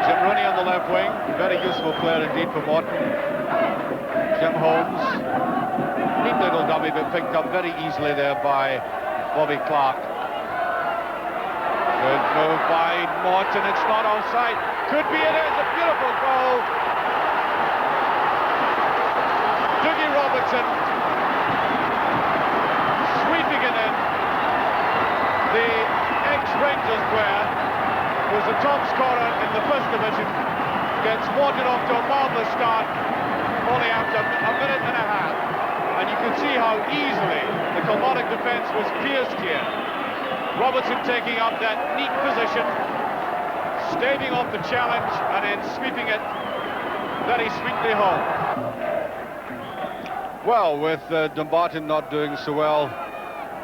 Jim Rooney on the left wing, very useful player indeed for Morton. Jim Holmes, neat little dummy, but picked up very easily there by Bobby Clark. Good move by Morton, it's not offside. Could be, it is, a beautiful goal. Dougie Robertson, sweeping it in. The ex-Rangers player, who's the top scorer in the First Division, gets Morton off to a marvellous start, only after a minute and a half. And you can see how easily the Kilmarnock defence was pierced here. Robertson taking up that neat position, staving off the challenge, and then sweeping it very sweetly home. Well, with Dumbarton not doing so well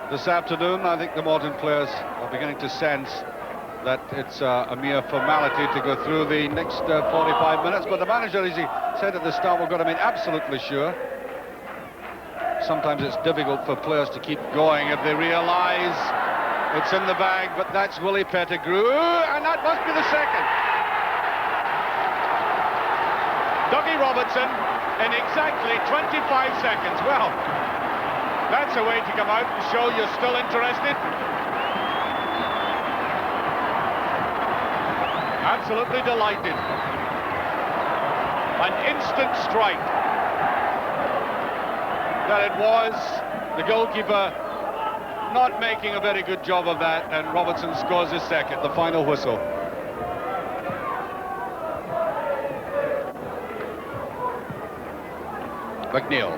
this afternoon, I think the Morton players are beginning to sense that it's a mere formality to go through the next 45 minutes. But the manager, as he said at the start, we've got to be absolutely sure. Sometimes it's difficult for players to keep going if they realise it's in the bag, but that's Willie Pettigrew, and that must be the second. Dougie Robertson in exactly 25 seconds. Well, that's a way to come out and show you're still interested. Absolutely delighted. An instant strike. That it was. The goalkeeper not making a very good job of that, and Robertson scores his second, the final whistle. McNeil.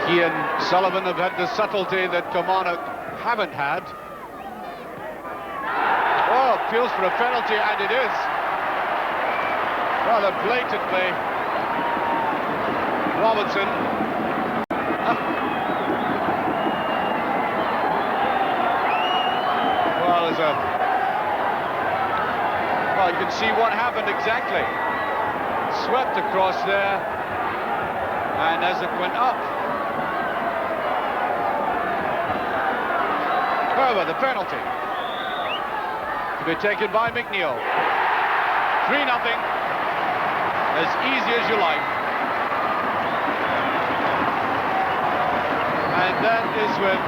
He and Sullivan have had the subtlety that Kilmarnock haven't had. Oh, appeals for a penalty, and it is. Rather blatantly. Robertson. Well, you can see what happened exactly. Swept across there, and as it went up. However, the penalty to be taken by McNeil. 3-0, as easy as you like. And that is with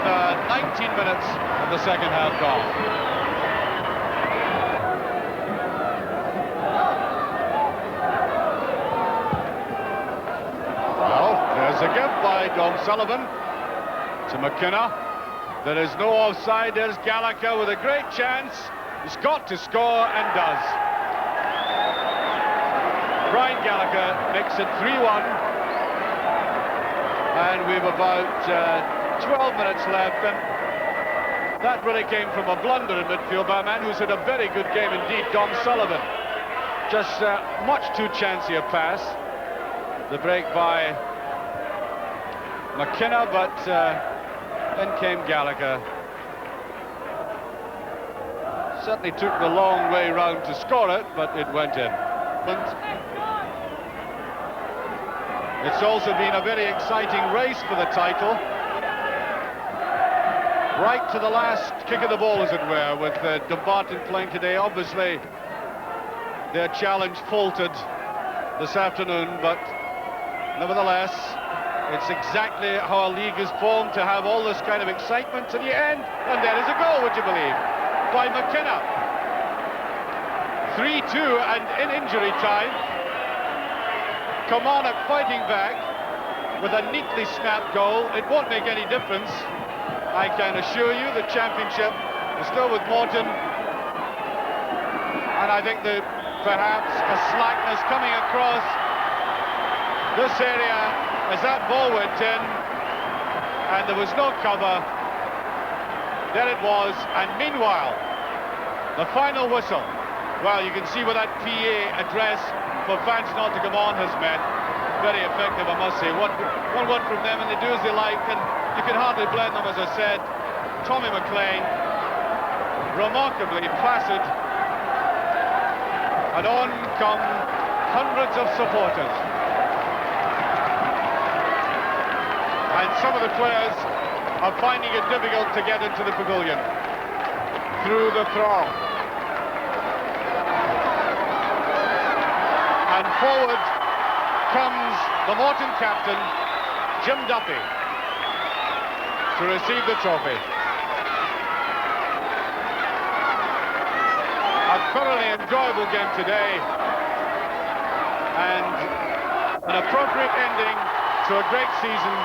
19 minutes of the second half gone. A give by Dom Sullivan to McKenna. There is no offside. There's Gallagher with a great chance. He's got to score and does. Brian Gallagher makes it 3-1. And we've about 12 minutes left. And that really came from a blunder in midfield by a man who's had a very good game indeed, Dom Sullivan. Just much too chancy a pass. The break by McKenna, but then came Gallagher. Certainly took the long way round to score it, but it went in. It's also been a very exciting race for the title. Right to the last kick of the ball, as it were, with Dumbarton playing today. Obviously, their challenge faltered this afternoon, but nevertheless, it's exactly how a league is formed, to have all this kind of excitement to the end. And there is a goal, would you believe, by McKenna. 3-2, and in injury time, Kilmarnock fighting back with a neatly snapped goal. It won't make any difference, I can assure you. The championship is still with Morton, and I think that perhaps a slackness coming across this area as that ball went in, and there was no cover. There it was, and meanwhile, the final whistle. Well, you can see where that PA address for fans not to come on has met. Very effective, I must say. One from them, and they do as they like, and you can hardly blame them, as I said. Tommy McLean, remarkably placid, and on come hundreds of supporters. And some of the players are finding it difficult to get into the pavilion through the throng. forward comes the Morton captain, Jim Duffy, to receive the trophy. A thoroughly enjoyable game today, and an appropriate ending to a great season.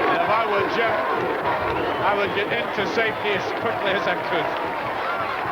And if I were Jim, I would get into safety as quickly as I could.